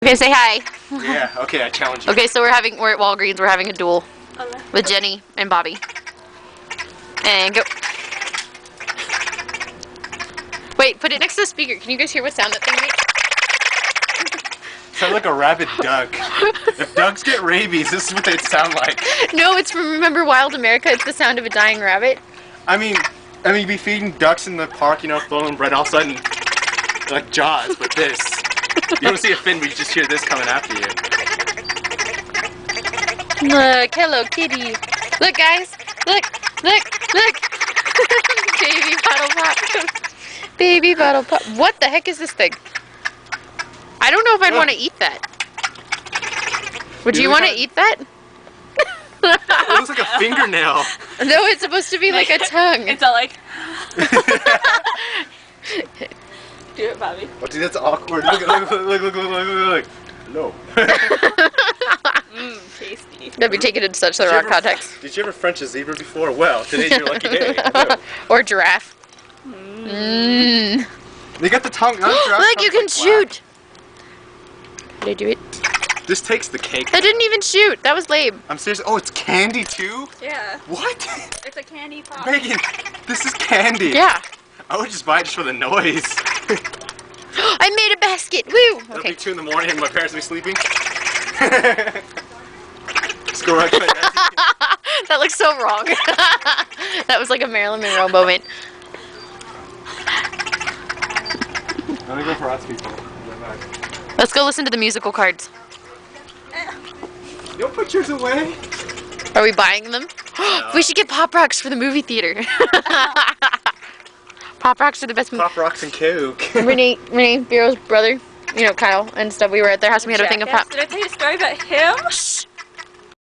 Okay, say hi. Yeah, okay, I challenge you. Okay, so we're at Walgreens, we're having a duel with Jenny and Bobby. And go. Wait, put it next to the speaker. Can you guys hear what sound that thing makes? Sound like a rabid duck. If ducks get rabies, this is what they'd sound like. No, it's from Remember Wild America. It's the sound of a dying rabbit. I mean, you'd be feeding ducks in the park, you know, throwing them bread, all of a sudden, like Jaws, but this. You don't see a fin, but you just hear this coming after you. Look, hello kitty. Look guys, look. Baby bottle pop. Baby bottle pop. What the heck is this thing? I don't know if I'd want to eat that. Would you want to eat that? It looks like a fingernail. No, it's supposed to be like a tongue. It's all like... Do it, Bobby. Oh, dude, that's awkward. Look. No. Tasty. That'd be taken in such the wrong context. Did you ever French a zebra before? Well, today's your lucky day. No. Or giraffe. Mm. They got the tongue. Look, you can shoot. Did I do it? This takes the cake. I didn't even shoot. That was lame. I'm serious. Oh, it's candy too? Yeah. What? It's a candy pop. Megan, this is candy. Yeah. I would just buy it just for the noise. I made a basket. Woo. It'll Okay. be 2 in the morning and my parents will be sleeping. Just go right to bed. That looks so wrong. That was like a Marilyn Monroe moment. Let me go for us people. Let's go listen to the musical cards. Don't put yours away. Are we buying them? No. We should get Pop Rocks for the movie theater. Pop Rocks are the best. Pop Rocks and Coke. Renee Bureau's brother, you know, Kyle and stuff. We were at their house and we had a thing of pop. Did I tell you a story about him? Shh.